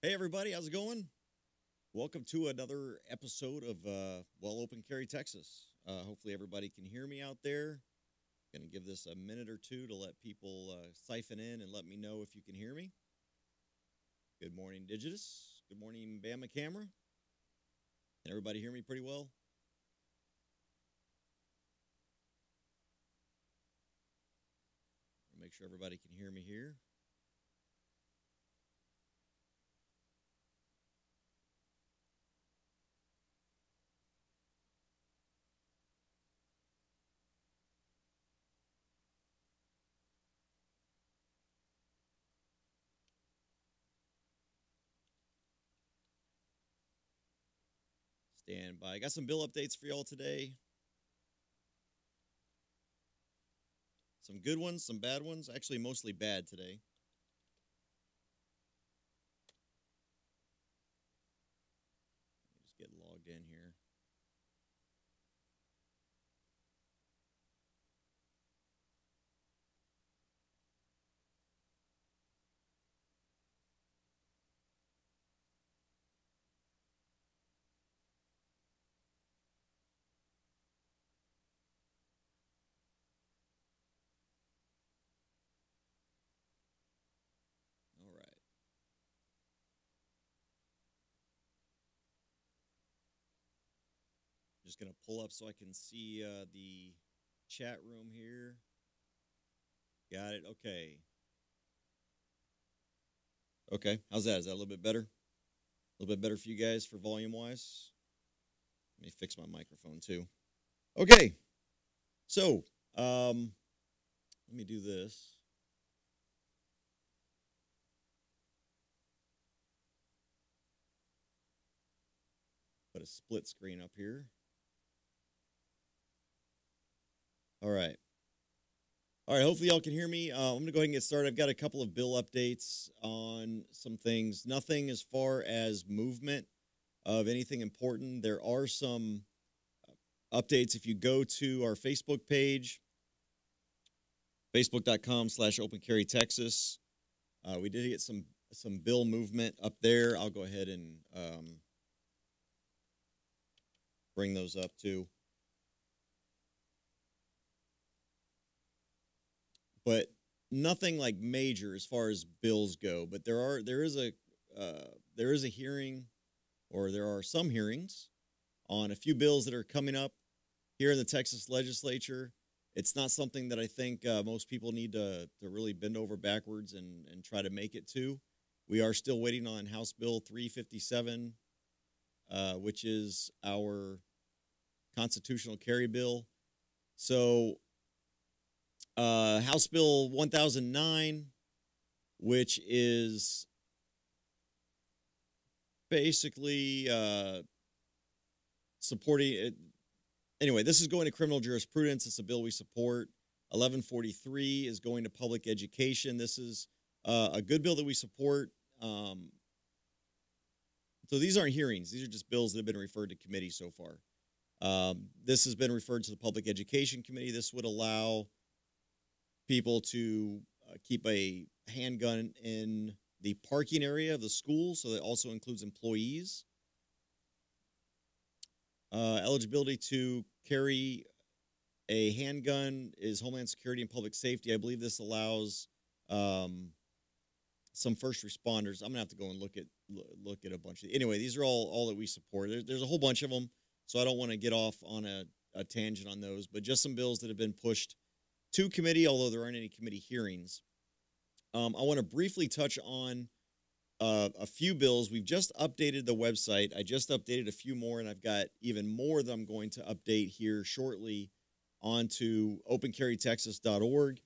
Hey everybody, how's it going? Welcome to another episode of Open Carry Texas. Hopefully everybody can hear me out there. Going to give this a minute or two to let people siphon in and let me know if you can hear me. Good morning, Digitus. Good morning, Bama Camera. Can everybody hear me pretty well? Make sure everybody can hear me here. Stand by. I got some bill updates for y'all today. Some good ones, some bad ones. Actually, mostly bad today. Let me just get logged in here. All right. Just going to pull up so I can see the chat room here. Got it. Okay. Okay. How's that? Is that a little bit better? A little bit better for you guys for volume wise? Let me fix my microphone too. Okay. So, let me do this. Put a split screen up here. All right. All right, hopefully y'all can hear me. I'm going to go ahead and get started. I've got a couple of bill updates on some things. Nothing as far as movement of anything important. There are some updates. If you go to our Facebook page, facebook.com/OpenCarryTexas, we did get some bill movement up there. I'll go ahead and bring those up too. But nothing like major as far as bills go. But there is a hearing, or there are some hearings on a few bills that are coming up here in the Texas legislature. It's not something that I think most people need to really bend over backwards and try to make it to. We are still waiting on House Bill 357, which is our constitutional carry bill. So House Bill 1009, which is basically supporting it. Anyway, this is going to criminal jurisprudence. It's a bill we support. 1143 is going to public education. This is a good bill that we support. So these aren't hearings. These are just bills that have been referred to committee so far. This has been referred to the Public Education Committee. This would allow people to keep a handgun in the parking area of the school, so that also includes employees. Eligibility to carry a handgun is Homeland Security and Public Safety. I believe this allows some first responders. I'm gonna have to go and look at a bunch of. Anyway, these are all that we support. There's a whole bunch of them, so I don't want to get off on a tangent on those. But just some bills that have been pushed to committee, although there aren't any committee hearings. I want to briefly touch on a few bills. We've just updated the website. I just updated a few more, and I've got even more that I'm going to update here shortly onto opencarrytexas.org.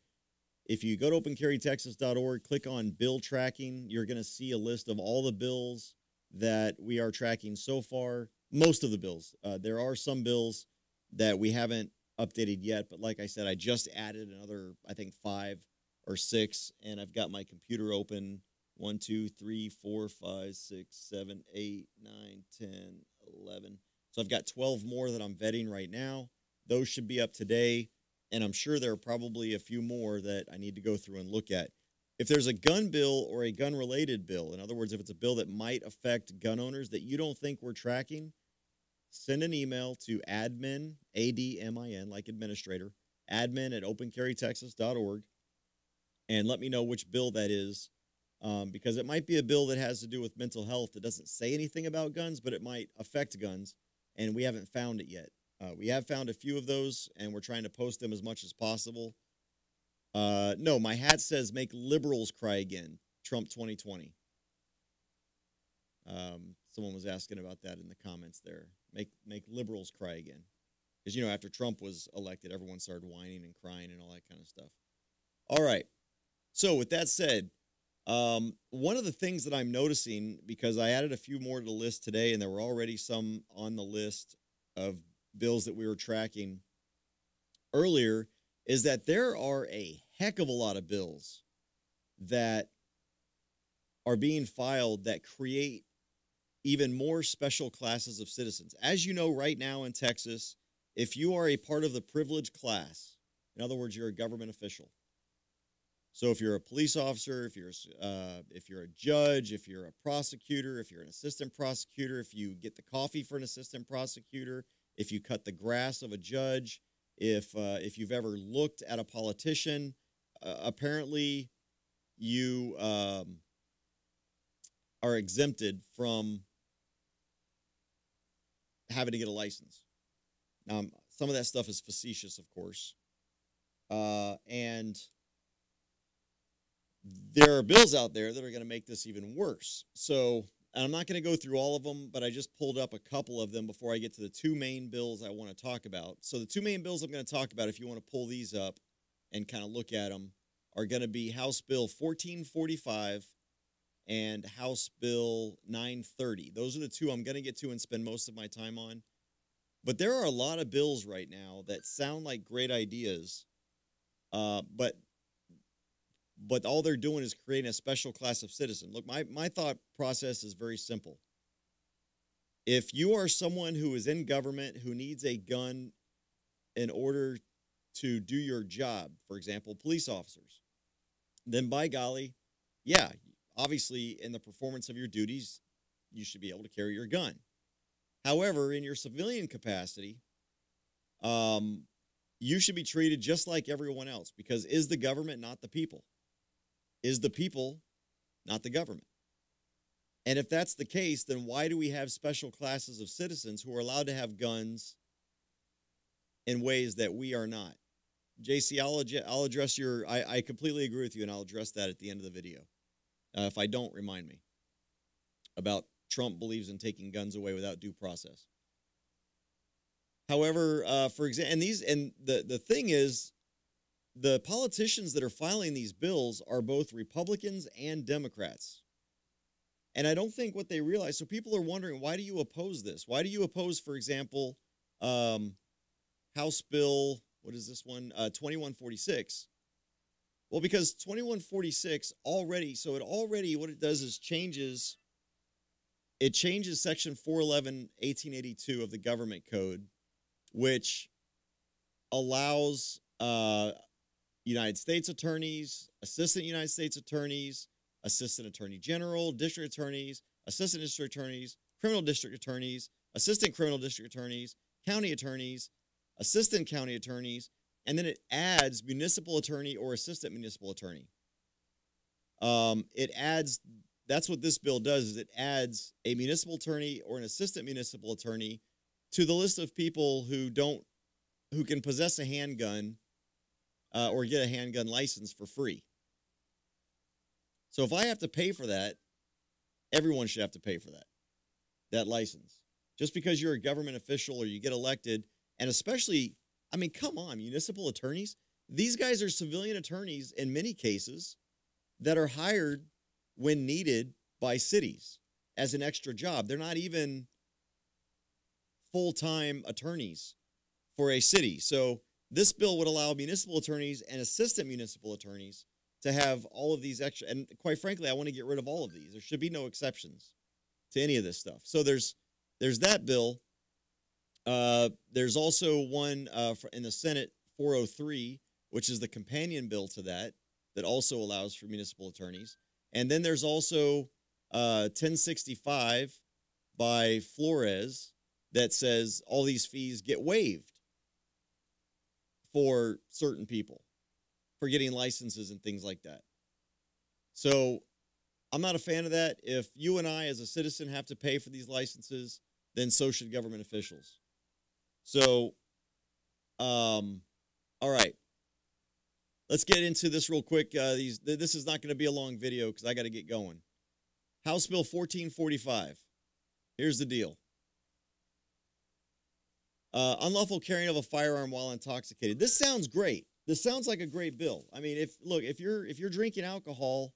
If you go to opencarrytexas.org, click on bill tracking, you're going to see a list of all the bills that we are tracking so far. Most of the bills. There are some bills that we haven't updated yet, but like I said, I just added another, I think, 5 or 6, and I've got my computer open. 1, 2, 3, 4, 5, 6, 7, 8, 9, 10, 11. So I've got 12 more that I'm vetting right now. Those should be up today, and I'm sure there are probably a few more that I need to go through and look at. if there's a gun bill or a gun related bill, in other words, if it's a bill that might affect gun owners that you don't think we're tracking, send an email to admin, ADMIN, like administrator, admin at opencarrytexas.org, and let me know which bill that is, because it might be a bill that has to do with mental health that doesn't say anything about guns, but it might affect guns, and we haven't found it yet. We have found a few of those, and we're trying to post them as much as possible. No, my hat says make liberals cry again, Trump 2020. Someone was asking about that in the comments there. Make liberals cry again. Because, you know, after Trump was elected, everyone started whining and crying and all that kind of stuff. All right. So with that said, one of the things that I'm noticing, because I added a few more to the list today, and there were already some on the list of bills that we were tracking earlier, is that there are a heck of a lot of bills that are being filed that create even more special classes of citizens. As you know, right now in Texas, if you are a part of the privileged class, in other words, you're a government official. So if you're a police officer, if you're a judge, if you're a prosecutor, if you're an assistant prosecutor, if you get the coffee for an assistant prosecutor, if you cut the grass of a judge, if you've ever looked at a politician, apparently you are exempted from having to get a license. Now, some of that stuff is facetious, of course, and there are bills out there that are going to make this even worse. So I'm not going to go through all of them, but I just pulled up a couple of them before I get to the two main bills I want to talk about. So the two main bills I'm going to talk about, if you want to pull these up and kind of look at them, are going to be House Bill 1445 and House Bill 930. Those are the two I'm going to get to and spend most of my time on. But there are a lot of bills right now that sound like great ideas, but all they're doing is creating a special class of citizen. Look, my thought process is very simple. If you are someone who is in government who needs a gun in order to do your job, for example, police officers, then by golly, yeah, obviously in the performance of your duties, you should be able to carry your gun. However, in your civilian capacity, you should be treated just like everyone else, because is the government not the people? Is the people not the government? And if that's the case, then why do we have special classes of citizens who are allowed to have guns in ways that we are not? JC, I'll address I completely agree with you, and I'll address that at the end of the video. If I don't, remind me about Trump believes in taking guns away without due process. However, for example, and the thing is, the politicians that are filing these bills are both Republicans and Democrats. And I don't think what they realize, so people are wondering, why do you oppose this? Why do you oppose, for example, House Bill, what is this one, 2146? Well, because 2146 already, what it does is changes Section 411, 1882 of the Government Code, which allows United States attorneys, assistant United States attorneys, assistant attorney general, district attorneys, assistant district attorneys, criminal district attorneys, assistant criminal district attorneys, county attorneys, assistant county attorneys, and then it adds municipal attorney or assistant municipal attorney. That's what this bill does, is it adds a municipal attorney or an assistant municipal attorney to the list of people who can possess a handgun or get a handgun license for free. So if I have to pay for that, everyone should have to pay for that license. Just because you're a government official or you get elected, and especially, I mean, come on, municipal attorneys. These guys are civilian attorneys in many cases that are hired when needed by cities as an extra job. They're not even full-time attorneys for a city. So this bill would allow municipal attorneys and assistant municipal attorneys to have all of these extra, and quite frankly, I want to get rid of all of these. There should be no exceptions to any of this stuff. So there's that bill. There's also one in the Senate, 403, which is the companion bill to that. that also allows for municipal attorneys. And then there's also 1065 by Flores that says all these fees get waived for certain people for getting licenses and things like that. So I'm not a fan of that. If you and I as a citizen have to pay for these licenses, then so should government officials. So, all right. Let's get into this real quick. This is not going to be a long video because I got to get going. House Bill 1445. Here's the deal. Unlawful carrying of a firearm while intoxicated. This sounds great. This sounds like a great bill. I mean, if you're drinking alcohol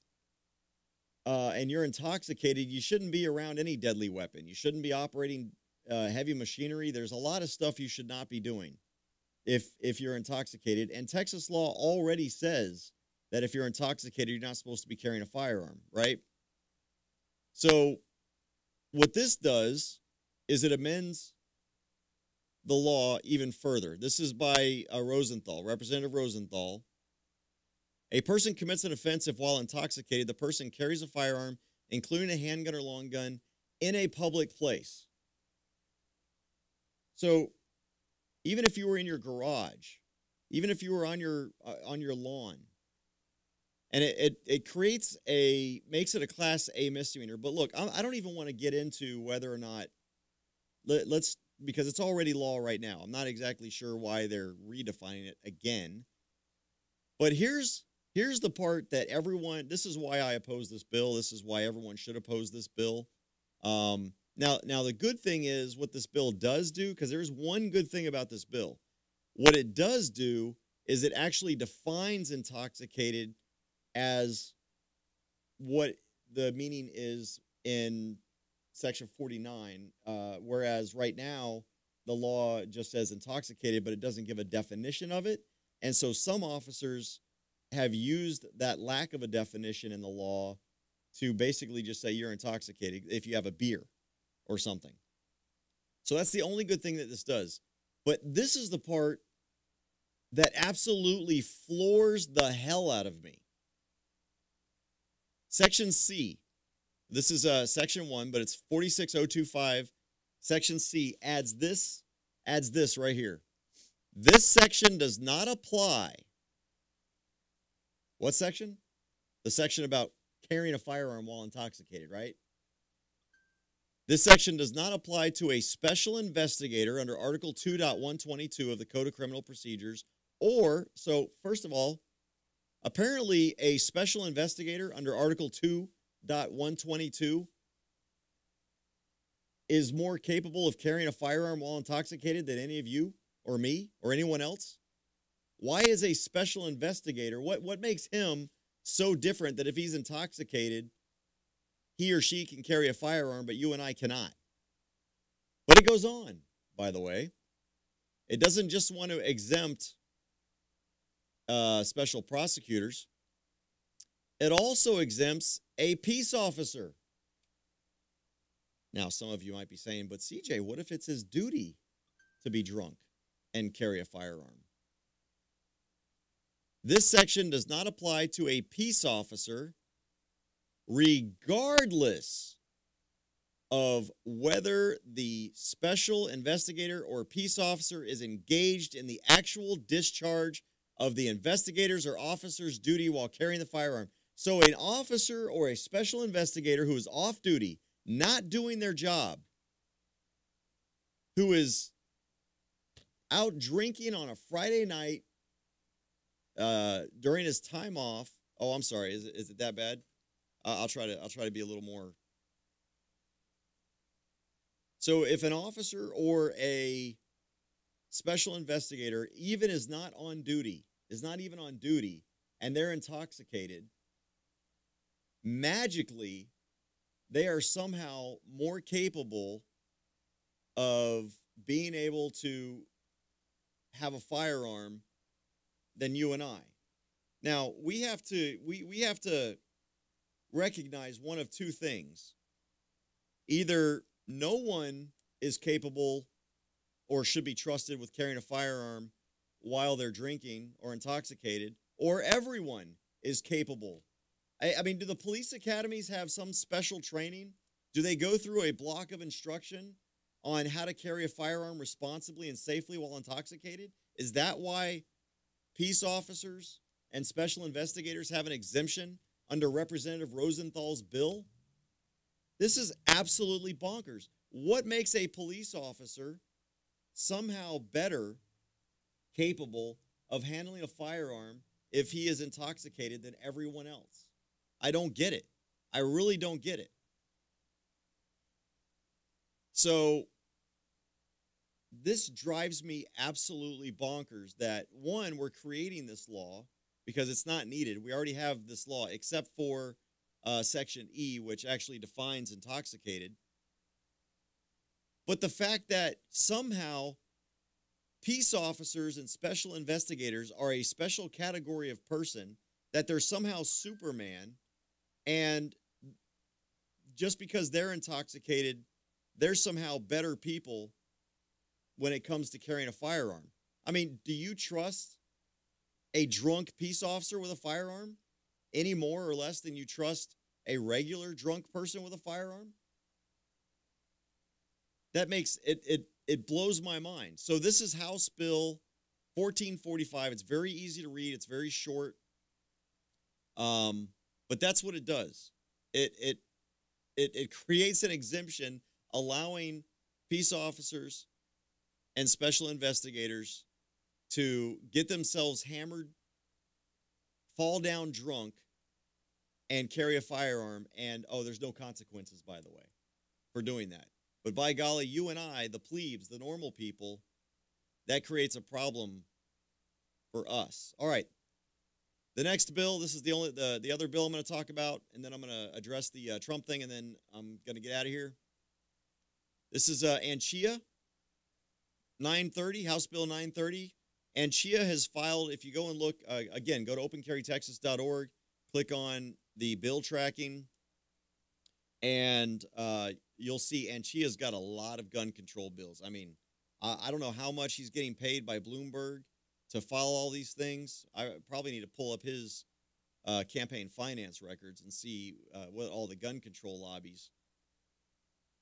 and you're intoxicated, you shouldn't be around any deadly weapon. You shouldn't be operating heavy machinery. There's a lot of stuff you should not be doing if you're intoxicated. And Texas law already says that if you're intoxicated, you're not supposed to be carrying a firearm, right? So what this does is it amends the law even further. This is by Rosenthal, Representative Rosenthal. A person commits an offense if while intoxicated, the person carries a firearm, including a handgun or long gun, in a public place. So even if you were in your garage, even if you were on your lawn, and it makes it a Class A misdemeanor. But look, I don't even want to get into whether or not because it's already law right now. I'm not exactly sure why they're redefining it again. But here's the part that this is why I oppose this bill. This is why everyone should oppose this bill. Now the good thing is what this bill does do, because there's one good thing about this bill. What it does do is it actually defines intoxicated as what the meaning is in Section 49, whereas right now the law just says intoxicated, but it doesn't give a definition of it. And so some officers have used that lack of a definition in the law to basically just say you're intoxicated if you have a beer or something. So that's the only good thing that this does. But this is the part that absolutely floors the hell out of me. Section C. This is Section 1, but it's 46025. Section C adds this right here. This section does not apply. What section? The section about carrying a firearm while intoxicated, right? This section does not apply to a special investigator under Article 2.122 of the Code of Criminal Procedures, so first of all, apparently a special investigator under Article 2.122 is more capable of carrying a firearm while intoxicated than any of you or me or anyone else. Why is a special investigator, what makes him so different that if he's intoxicated, he or she can carry a firearm, but you and I cannot? But it goes on, by the way. It doesn't just want to exempt special prosecutors. It also exempts a peace officer. Now, some of you might be saying, but CJ, what if it's his duty to be drunk and carry a firearm? This section does not apply to a peace officer regardless of whether the special investigator or peace officer is engaged in the actual discharge of the investigator's or officer's duty while carrying the firearm. So an officer or a special investigator who is off duty, not doing their job, who is out drinking on a Friday night during his time off. Oh, I'm sorry. Is it that bad? I'll try to be a little more. So if an officer or a special investigator even is not even on duty, and they're intoxicated, magically, they are somehow more capable of being able to have a firearm than you and I. Now, we have to recognize one of two things. Either no one is capable or should be trusted with carrying a firearm while they're drinking or intoxicated, or everyone is capable. I mean, do the police academies have some special training? Do they go through a block of instruction on how to carry a firearm responsibly and safely while intoxicated? Is that why peace officers and special investigators have an exemption under Representative Rosenthal's bill? This is absolutely bonkers. What makes a police officer somehow better capable of handling a firearm if he is intoxicated than everyone else? I don't get it. I really don't get it. So this drives me absolutely bonkers that, one, we're creating this law because it's not needed. We already have this law except for Section E, which actually defines intoxicated. But the fact that somehow peace officers and special investigators are a special category of person, that they're somehow Superman, and just because they're intoxicated, they're somehow better people when it comes to carrying a firearm. I mean, do you trust a drunk peace officer with a firearm any more or less than you trust a regular drunk person with a firearm? That makes it blows my mind. So this is House Bill 1445. It's very easy to read. It's very short. But that's what it does. It creates an exemption allowing peace officers and special investigators to get themselves hammered, fall down drunk, and carry a firearm. And, there's no consequences, by the way, for doing that. But by golly, you and I, the plebes, the normal people, that creates a problem for us. All right. The next bill, this is the other bill I'm going to talk about, and then I'm going to address the Trump thing, and then I'm going to get out of here. This is ANCHIA 930, House Bill 930. ANCHIA has filed, if you go and look, again, go to opencarrytexas.org, click on the bill tracking, and you'll see ANCHIA's got a lot of gun control bills. I mean, I don't know how much he's getting paid by Bloomberg to file all these things. I probably need to pull up his campaign finance records and see what all the gun control lobbies.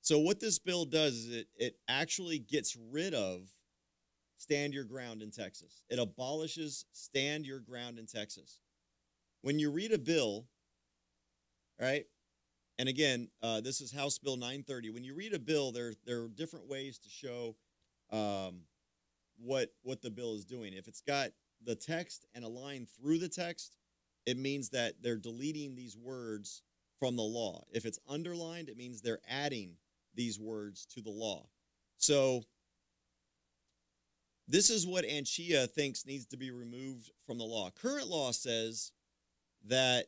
So what this bill does is it actually gets rid of Stand Your Ground in Texas. It abolishes Stand Your Ground in Texas. When you read a bill, right, and again, this is House Bill 930. When you read a bill, there are different ways to show what the bill is doing. If it's got the text and a line through the text, it means that they're deleting these words from the law. If it's underlined, it means they're adding these words to the law. So this is what ANCHIA thinks needs to be removed from the law. Current law says that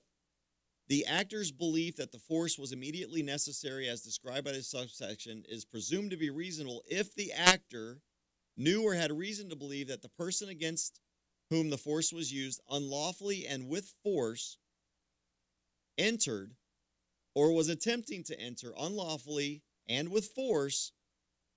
the actor's belief that the force was immediately necessary as described by this subsection is presumed to be reasonable if the actor knew or had reason to believe that the person against whom the force was used unlawfully and with force entered or was attempting to enter unlawfully and with force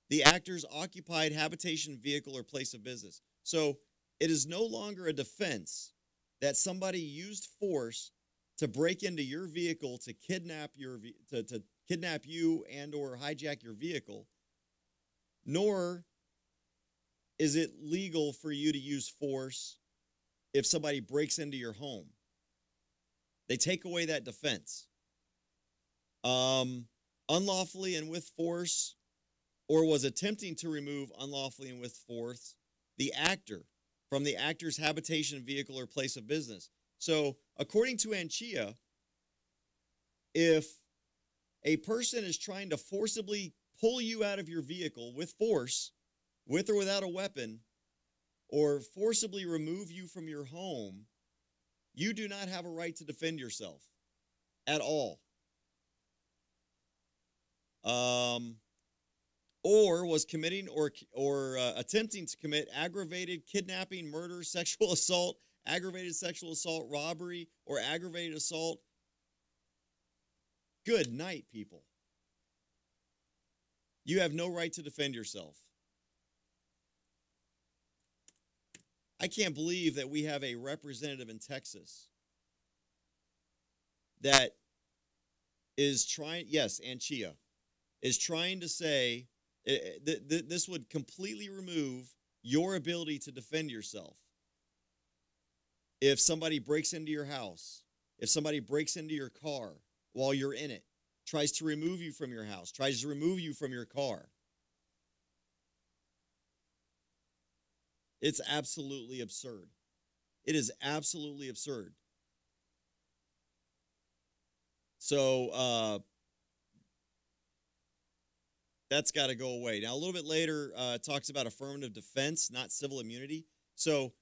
the actor's occupied habitation, vehicle, or place of business. So it is no longer a defense that somebody used force to break into your vehicle to kidnap to kidnap you and or hijack your vehicle, nor is it legal for you to use force if somebody breaks into your home. They take away that defense. Unlawfully and with force, or was attempting to remove unlawfully and with force the actor from the actor's habitation, vehicle, or place of business. So, according to ANCHIA, if a person is trying to forcibly pull you out of your vehicle with force, with or without a weapon, or forcibly remove you from your home, you do not have a right to defend yourself at all. Or was committing or attempting to commit aggravated kidnapping, murder, sexual assault, aggravated sexual assault, robbery, or aggravated assault. Good night, people. You have no right to defend yourself. I can't believe that we have a representative in Texas that is trying, yes, Anchia, is trying to say this would completely remove your ability to defend yourself. If somebody breaks into your house, if somebody breaks into your car while you're in it, tries to remove you from your house, tries to remove you from your car, it's absolutely absurd. It is absolutely absurd. So that's got to go away. Now, a little bit later, it talks about affirmative defense, not civil immunity. So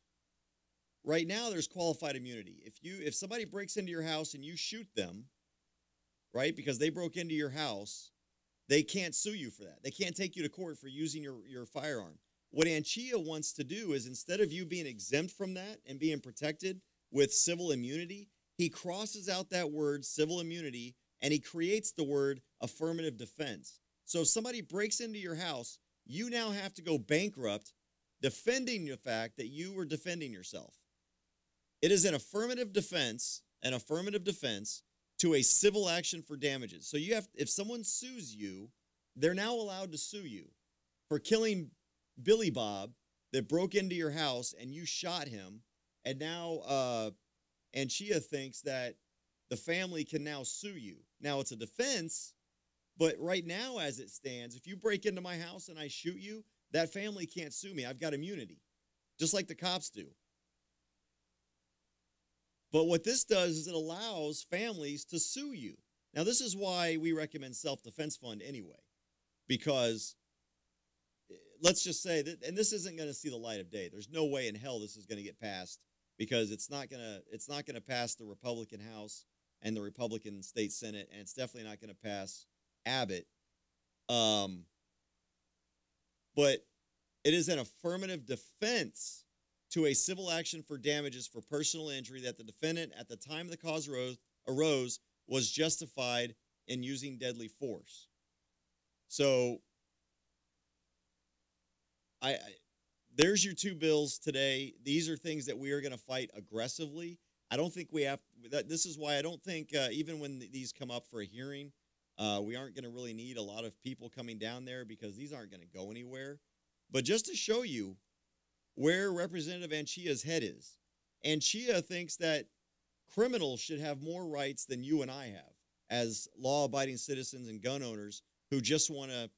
right now, there's qualified immunity. If somebody breaks into your house and you shoot them, right, because they broke into your house, they can't sue you for that. They can't take you to court for using your firearm. What Anchia wants to do is, instead of you being exempt from that and being protected with civil immunity, he crosses out that word civil immunity and he creates the word affirmative defense. So if somebody breaks into your house, you now have to go bankrupt defending the fact that you were defending yourself. It is an affirmative defense to a civil action for damages. So if someone sues you, they're now allowed to sue you for killing Billy Bob that broke into your house and you shot him. And now Anchia thinks that the family can now sue you. Now it's a defense, but right now as it stands, if you break into my house and I shoot you, that family can't sue me. I've got immunity, just like the cops do. But what this does is it allows families to sue you. Now, this is why we recommend self-defense fund anyway, because let's just say that, and this isn't going to see the light of day. There's no way in hell this is going to get passed, because it's not going to pass the Republican House and the Republican State Senate, and it's definitely not going to pass Abbott. But it is an affirmative defense to a civil action for damages for personal injury that the defendant at the time the cause arose was justified in using deadly force. So there's your two bills today. These are things that we are going to fight aggressively. I don't think we have that. This is why I don't think even when these come up for a hearing, we aren't going to really need a lot of people coming down there, because these aren't going to go anywhere. But just to show you where Representative Anchia's head is, Anchia thinks that criminals should have more rights than you and I have as law-abiding citizens and gun owners who just want to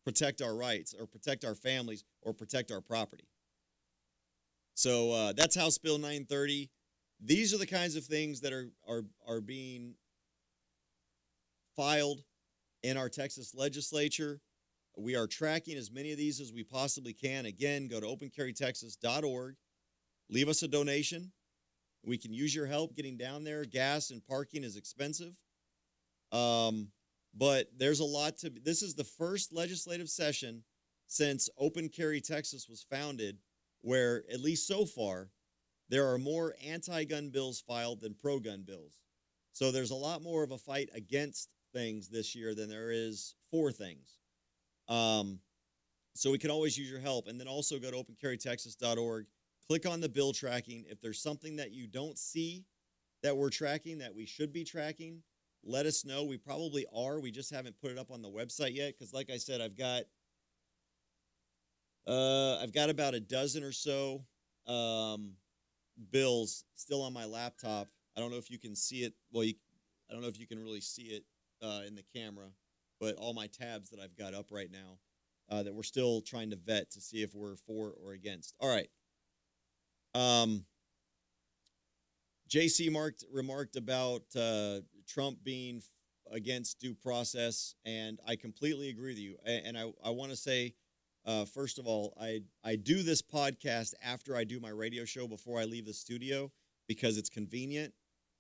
protect our rights or protect our families or protect our property. So that's House Bill 930. These are the kinds of things that are being filed in our Texas legislature. We are tracking as many of these as we possibly can. Again, go to opencarrytexas.org. Leave us a donation. We can use your help getting down there. Gas and parking is expensive. But there's a lot to... This is the first legislative session since Open Carry Texas was founded where, at least so far, there are more anti-gun bills filed than pro-gun bills. So there's a lot more of a fight against things this year than there is for things. So we can always use your help. And then also go to opencarrytexas.org. Click on the bill tracking. If there's something that you don't see that we're tracking, that we should be tracking, let us know. We probably are. We just haven't put it up on the website yet, because like I said, I've got about a dozen or so bills still on my laptop. I don't know if you can see it. Well, I don't know if you can really see it in the camera, but all my tabs that I've got up right now that we're still trying to vet to see if we're for or against. All right. JC remarked about Trump being against due process, and I completely agree with you. And I want to say, first of all, I do this podcast after I do my radio show before I leave the studio, because it's convenient.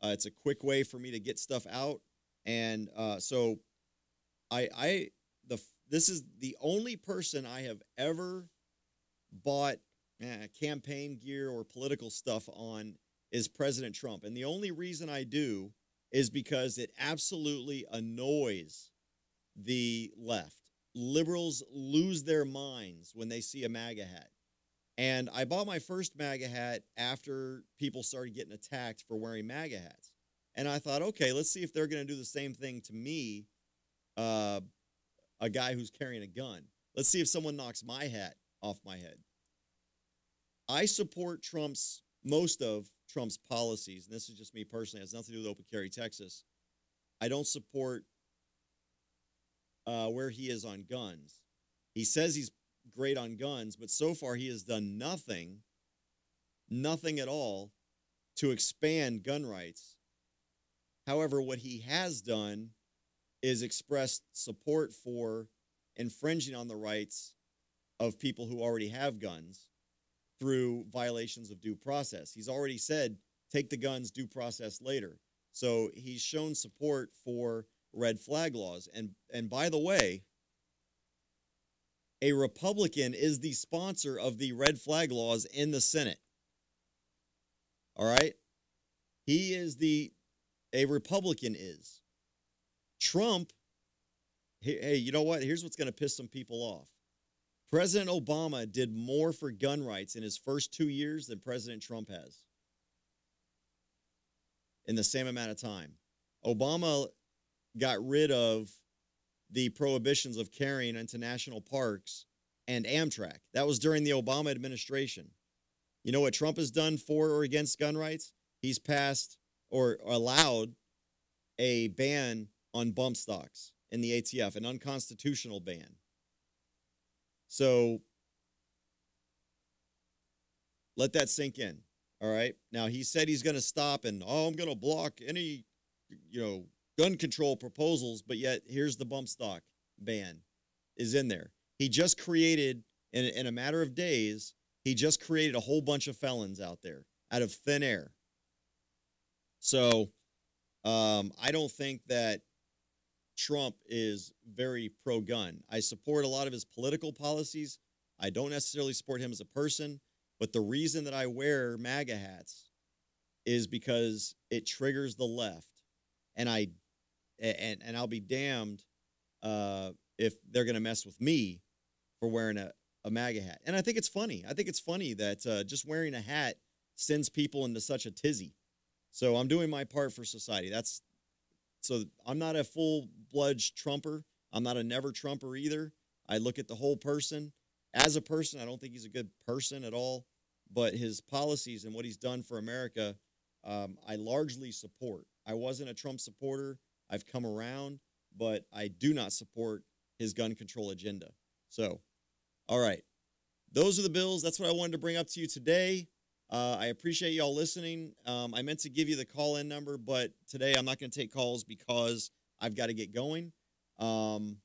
It's a quick way for me to get stuff out. And so this is the only person I have ever bought campaign gear or political stuff on is President Trump. And the only reason I do is because it absolutely annoys the left. Liberals lose their minds when they see a MAGA hat. And I bought my first MAGA hat after people started getting attacked for wearing MAGA hats. And I thought, okay, let's see if they're going to do the same thing to me, uh, a guy who's carrying a gun. Let's see if someone knocks my hat off my head. I support most of Trump's policies, and this is just me personally. It has nothing to do with Open Carry Texas. I don't support where he is on guns. He says he's great on guns, but so far he has done nothing at all to expand gun rights. However, what he has done is expressed support for infringing on the rights of people who already have guns through violations of due process. He's already said, take the guns, due process later. So he's shown support for red flag laws. And by the way, a Republican is the sponsor of the red flag laws in the Senate. All right? A Republican is. Trump, hey, you know what? Here's what's going to piss some people off. President Obama did more for gun rights in his first 2 years than President Trump has in the same amount of time. Obama got rid of the prohibitions of carrying into national parks and Amtrak. That was during the Obama administration. You know what Trump has done for or against gun rights? He's passed or allowed a ban on bump stocks in the ATF, an unconstitutional ban. So let that sink in. All right. Now he said he's going to stop and I'm going to block any, gun control proposals, but yet here's the bump stock ban is in there. He just created in a matter of days, he just created a whole bunch of felons out there out of thin air. So I don't think that Trump is very pro-gun. I support a lot of his political policies. I don't necessarily support him as a person, but the reason that I wear MAGA hats is because it triggers the left, and I'll be damned if they're going to mess with me for wearing a MAGA hat. And I think it's funny. I think it's funny that just wearing a hat sends people into such a tizzy. So I'm doing my part for society. So I'm not a full-blood Trumper. I'm not a never Trumper either. I look at the whole person. As a person, I don't think he's a good person at all. But his policies and what he's done for America, I largely support. I wasn't a Trump supporter. I've come around, but I do not support his gun control agenda. So, all right. Those are the bills. That's what I wanted to bring up to you today. I appreciate y'all listening. I meant to give you the call-in number, but today I'm not going to take calls because I've got to get going. Go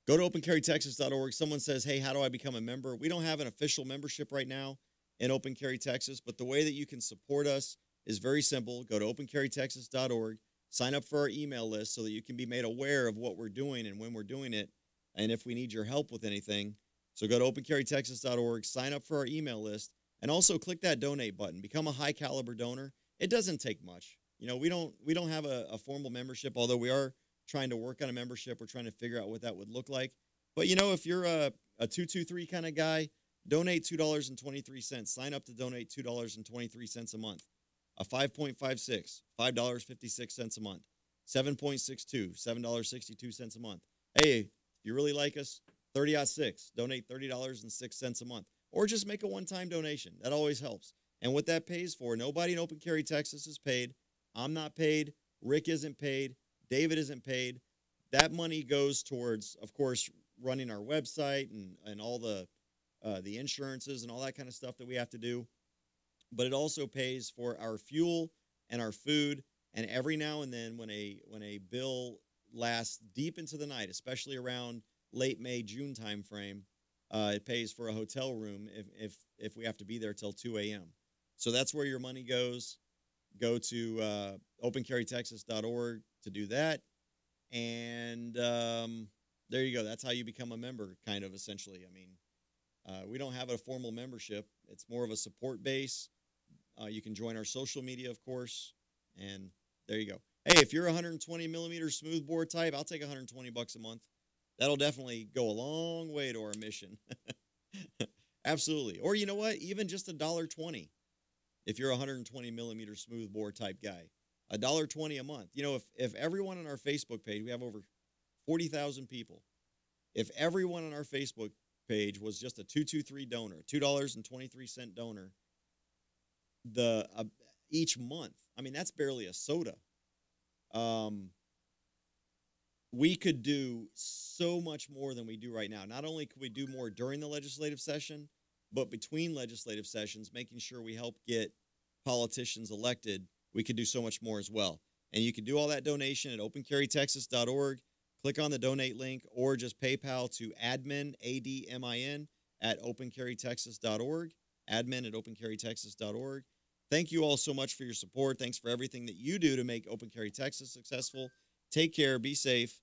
to opencarrytexas.org. Someone says, hey, how do I become a member? We don't have an official membership right now in Open Carry Texas, but the way that you can support us is very simple. Go to opencarrytexas.org, sign up for our email list so that you can be made aware of what we're doing and when we're doing it, and if we need your help with anything. So go to opencarrytexas.org, sign up for our email list, and also click that donate button. Become a high-caliber donor. It doesn't take much. We don't have a formal membership, although we are trying to work on a membership. We're trying to figure out what that would look like. But, if you're a 223 kind of guy, donate $2.23. Sign up to donate $2.23 a month. A 5.56, $5.56 a month. 7.62, $7.62 a month. Hey, if you really like us, 30-6, donate $30.06 a month. Or just make a one-time donation. That always helps. And what that pays for, nobody in Open Carry Texas is paid. I'm not paid. Rick isn't paid. David isn't paid. That money goes towards, of course, running our website and all the insurances and all that kind of stuff that we have to do. But it also pays for our fuel and our food. And every now and then when a bill lasts deep into the night, especially around late May, June timeframe, it pays for a hotel room if we have to be there till 2 a.m. So that's where your money goes. Go to opencarrytexas.org to do that. And there you go. That's how you become a member, kind of, essentially. I mean, we don't have a formal membership. It's more of a support base. You can join our social media, of course. And there you go. Hey, if you're a 120 millimeter smoothbore type, I'll take $120 a month. That'll definitely go a long way to our mission. Absolutely. Or you know what? Even just $1.20. if you're a 120 millimeter smoothbore type guy. $1.20 a month. You know, if everyone on our Facebook page, we have over 40,000 people. If everyone on our Facebook page was just a 223 donor, $2.23 donor, each month, I mean, that's barely a soda. We could do so much more than we do right now. Not only could we do more during the legislative session, but between legislative sessions, making sure we help get politicians elected, we could do so much more as well. And you can do all that donation at opencarrytexas.org. Click on the donate link or just PayPal to admin, ADMIN, at opencarrytexas.org, admin at opencarrytexas.org. Thank you all so much for your support. Thanks for everything that you do to make Open Carry Texas successful. Take care. Be safe.